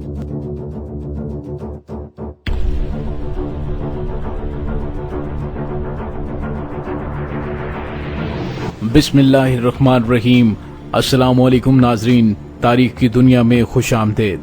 बिस्मिल्लाहिर्रहमानिर्रहीम। अस्सलाम वालेकुम नाजरीन, तारीख की दुनिया में खुश आमदीद।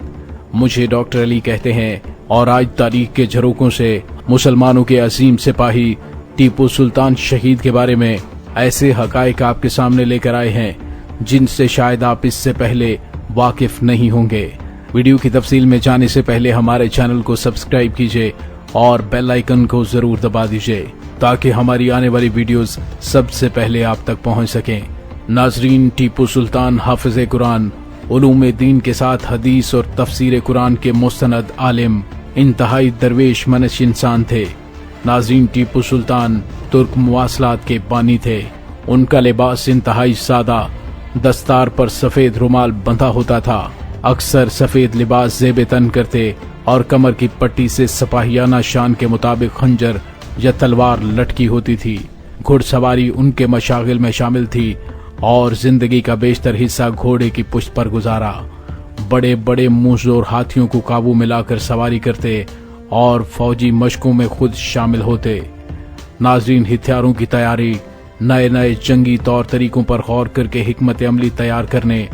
मुझे डॉक्टर अली कहते हैं और आज तारीख के झरोकों से मुसलमानों के अजीम सिपाही टीपू सुल्तान शहीद के बारे में ऐसे हकायक आपके सामने लेकर आए हैं जिनसे शायद आप इससे पहले वाकिफ नहीं होंगे। वीडियो की तफसील में जाने से पहले हमारे चैनल को सब्सक्राइब कीजिए और बेल आइकन को जरूर दबा दीजिए ताकि हमारी आने वाली वीडियोस सबसे पहले आप तक पहुंच सकें। नाजरीन, टीपू सुल्तान हाफिज कुरान, उलूम दीन के साथ हदीस और तफसीर कुरान के मुस्तनद आलिम, इंतहाई दरवेश मनश इंसान थे। नाजरीन, टीपू सुल्तान तुर्क मवासलात के बानी थे। उनका लिबास इंतहाई सादा, दस्तार पर सफेद रुमाल बंधा होता था। अक्सर सफेद लिबास ज़ेब तन करते और कमर की पट्टी से सिपाहियाना शान के मुताबिक खंजर या तलवार लटकी होती थी। घुड़सवारी उनके मशागिल में शामिल थी और जिंदगी का बेशतर हिस्सा घोड़े की पुश्त पर गुजारा। बड़े बड़े मुंहजोर हाथियों को काबू में लाकर सवारी करते और फौजी मशकों में खुद शामिल होते। नाजरीन, हथियारों की तैयारी, नए नए जंगी तौर तरीकों पर गौर करके हिकमत अमली तैयार करने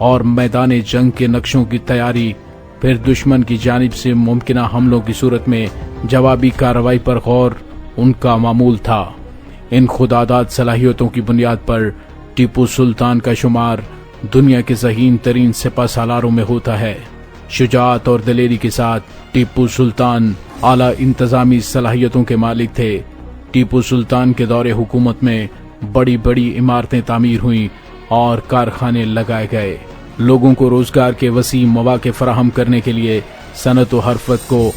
और मैदान जंग के नक्शों की तैयारी, फिर दुश्मन की जानिब से मुमकिना हमलों की सूरत में जवाबी कार्रवाई पर गौर उनका मामूल था। इन खुदादाद सलाहियतों की बुनियाद पर टीपू सुल्तान का शुमार दुनिया के ज़हीन तरीन सिपह सालारों में होता है। शुजाअत और दलेरी के साथ टीपू सुल्तान आला इंतजामी सलाहियतों के मालिक थे। टीपू सुल्तान के दौरे हुकूमत में बड़ी बड़ी इमारतें तामीर हुई और कारखाने लगाए गए। लोगों को रोजगार के वसी मौके फराहम करने के लिए सनत व हरफत को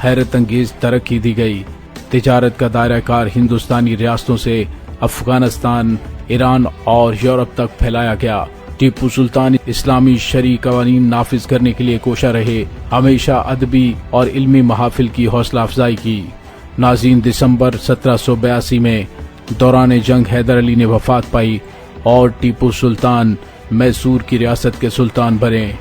हैरत अंगेज तरक्की दी गई। तिजारत का दायरा कार हिंदुस्तानी रियासतों से अफगानिस्तान, ईरान और यूरोप तक फैलाया गया। टीपू सुल्तान इस्लामी शरई कवानीन नाफिज करने के लिए कोशा रहे। हमेशा अदबी और इल्मी महाफिल की हौसला अफजाई की। नाज़रीन, दिसंबर 1782 में दौरान जंग हैदर अली ने वफात पाई और टीपू सुल्तान मैसूर की रियासत के सुल्तान बने।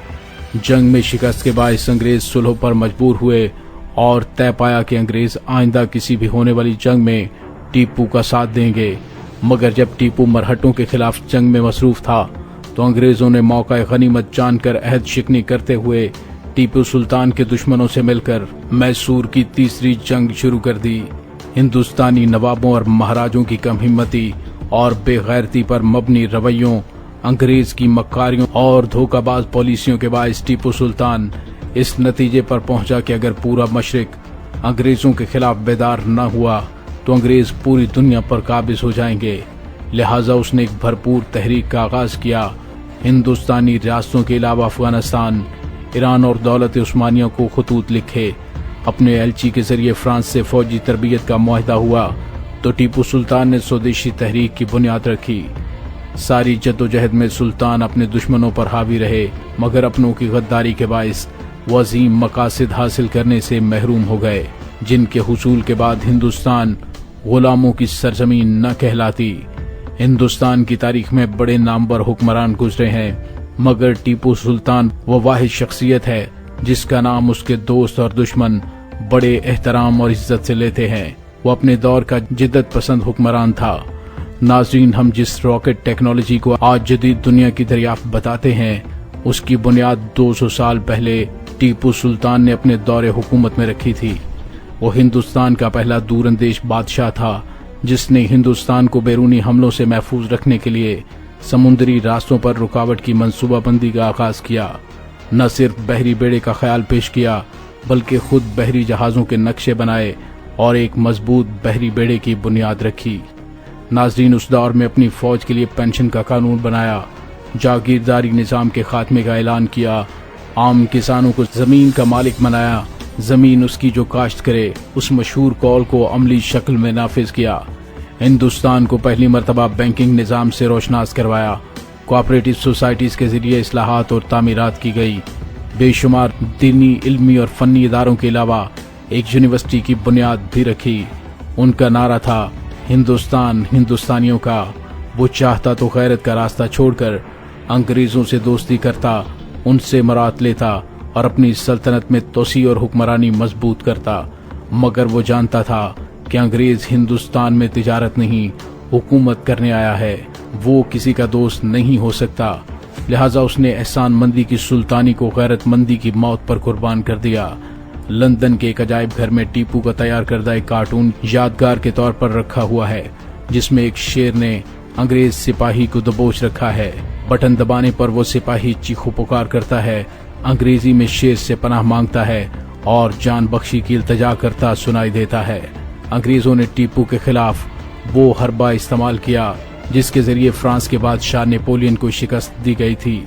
जंग में शिकस्त के बायस अंग्रेज सुलह पर मजबूर हुए और तय पाया कि अंग्रेज आइंदा किसी भी होने वाली जंग में टीपू का साथ देंगे। मगर जब टीपू मरहटों के खिलाफ जंग में मसरूफ था तो अंग्रेजों ने मौका गनीमत जानकर अहद शिकनी करते हुए टीपू सुल्तान के दुश्मनों से मिलकर मैसूर की तीसरी जंग शुरू कर दी। हिंदुस्तानी नवाबों और महाराजों की कम हिम्मती और बेगैरती पर मबनी रवैयों, अंग्रेज की मक्कारियों और धोखाबाज पॉलिसियों के बायस टीपू सुल्तान इस नतीजे पर पहुंचा कि अगर पूरा मशरिक अंग्रेजों के खिलाफ बेदार न हुआ तो अंग्रेज पूरी दुनिया पर काबिज हो जाएंगे। लिहाजा उसने एक भरपूर तहरीक का आगाज किया। हिंदुस्तानी रियासतों के अलावा अफगानिस्तान, ईरान और दौलत उस्मानिया को खतूत लिखे। अपने एलची के जरिए फ्रांस से फौजी तरबियत का मुआहदा हुआ तो टीपू सुल्तान ने स्वदेशी तहरीक की बुनियाद रखी। सारी जद्दोजहद में सुल्तान अपने दुश्मनों पर हावी रहे, मगर अपनों की गद्दारी के बायस वो अजीम मकासिद हासिल करने से महरूम हो गए जिनके हुसूल के बाद हिंदुस्तान गुलामों की सरजमीन न कहलाती। हिंदुस्तान की तारीख में बड़े नामवर हुक्मरान गुजरे हैं, मगर टीपू सुल्तान वो वाहिद शख्सियत है जिसका नाम उसके दोस्त और दुश्मन बड़े एहतराम और इज्जत से लेते हैं। वो अपने दौर का जिद्दत पसंद हुक्मरान था। नाजरीन, हम जिस रॉकेट टेक्नोलॉजी को आज जदीद दुनिया की दरियाफ्त बताते हैं उसकी बुनियाद 200 साल पहले टीपू सुल्तान ने अपने दौरे हुकूमत में रखी थी। वो हिंदुस्तान का पहला दूरंदेश बादशाह था जिसने हिंदुस्तान को बैरूनी हमलों से महफूज रखने के लिए समुद्री रास्तों पर रुकावट की मंसूबाबंदी का आगाज किया। न सिर्फ बहरी बेड़े का ख्याल पेश किया बल्कि खुद बहरी जहाजों के नक्शे बनाए और एक मजबूत बहरी बेड़े की बुनियाद रखी। नाजरीन, उस दौर में अपनी फौज के लिए पेंशन का कानून बनाया, जागीरदारी निजाम के खात्मे का ऐलान किया, आम किसानों को जमीन का मालिक बनाया, जमीन उसकी जो काश्त करे उस मशहूर कौल को अमली शक्ल में नाफिज किया। हिंदुस्तान को पहली मरतबा बैंकिंग निजाम से रोशनास करवाया। कोऑपरेटिव सोसाइटीज के जरिए इस्लाहात और तामीरात की गई। बेशुमार दीनी, इल्मी और फनी इदारों के अलावा एक यूनिवर्सिटी की बुनियाद भी रखी। उनका नारा था, हिंदुस्तान हिंदुस्तानियों का। वो चाहता तो गैरत का रास्ता छोड़कर अंग्रेजों से दोस्ती करता, उनसे मरात लेता اور اپنی سلطنت میں توسیع اور حکمرانی مضبوط کرتا، مگر وہ جانتا تھا کہ انگریز ہندوستان میں تجارت نہیں حکومت کرنے آیا ہے، وہ کسی کا دوست نہیں ہو سکتا، لہٰذا اس نے احسان مندی کی سلطانی کو غیرت مندی کی موت پر قربان کر دیا۔ لندن کے ایک عجائب گھر میں ٹیپو کا تیار کردہ ایک کارٹون یادگار کے طور پر رکھا ہوا ہے، جس میں ایک شیر نے انگریز سپاہی کو دبوچ رکھا ہے۔ بٹن دبانے پر وہ سپاہی چیخو پکار کرتا ہے، انگریزی میں شیر سے پناہ مانگتا ہے اور جان بخشی کی التجا کرتا سنائی دیتا ہے۔ انگریزوں نے ٹیپو کے خلاف وہ حربہ استعمال کیا جس کے ذریعے فرانس کے بادشاہ نیپولین کو شکست دی گئی تھی۔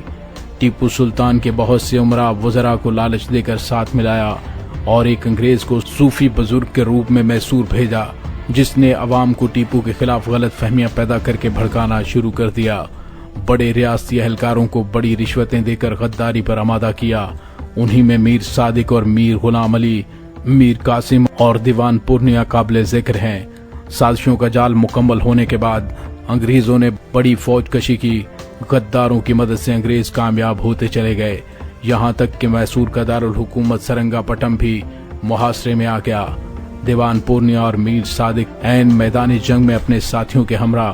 ٹیپو سلطان کے بہت سے امراء وزراء کو لالچ دے کر ساتھ ملایا اور ایک انگریز کو صوفی بزرگ کے روپ میں میسور بھیجا، جس نے عوام کو ٹیپو کے خلاف غلط فہمیاں پیدا کر کے بھڑکانا شروع کر دیا۔ بڑے ریاستی اہلکاروں کو بڑی رشوتیں دے کر غداری پر آمادہ کیا، انہی میں میر صادق اور میر غلام علی، میر قاسم اور دیوان پورنیا قابل ذکر ہیں۔ سازشوں کا جال مکمل ہونے کے بعد انگریزوں نے بڑی فوج کشی کی، غداروں کی مدد سے انگریز کامیاب ہوتے چلے گئے، یہاں تک کہ میسور کا دارالحکومت سرنگا پٹم بھی محاصرے میں آ گیا۔ دیوان پورنیا اور میر صادق عین میدان جنگ میں اپنے ساتھیوں کے ہمراہ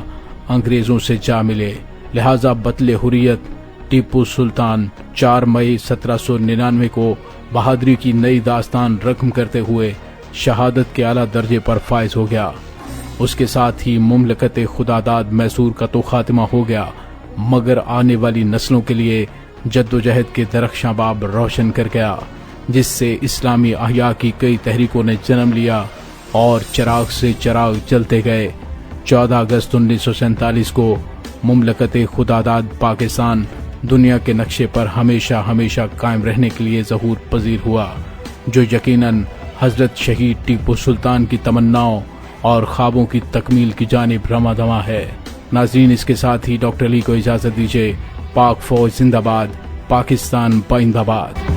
انگریزوں سے جا ملے، لہذا بطل حریت ٹیپو سلطان 4 مئی 1799 کو بہادری کی نئی داستان رقم کرتے ہوئے شہادت کے اعلیٰ درجے پر فائز ہو گیا۔ اس کے ساتھ ہی مملکت خداداد میسور کا تو خاتمہ ہو گیا، مگر آنے والی نسلوں کے لیے جدوجہد کے درخشاں باب روشن کر گیا، جس سے اسلامی احیاء کی کئی تحریکوں نے جنم لیا اور چراغ سے چراغ جلتے گئے۔ 14 اگست 1947 کو مملکت خداداد پاکستان دنیا کے نقشے پر ہمیشہ ہمیشہ قائم رہنے کے لیے ظہور پذیر ہوا، جو یقیناً حضرت شہید ٹیپو سلطان کی تمناؤں اور خوابوں کی تکمیل کی جانب رواں دواں ہے۔ ناظرین، اس کے ساتھ ہی ڈاکٹر علی کو اجازت دیجیے۔ پاک فوج زندہ باد، پاکستان بائندہ باد۔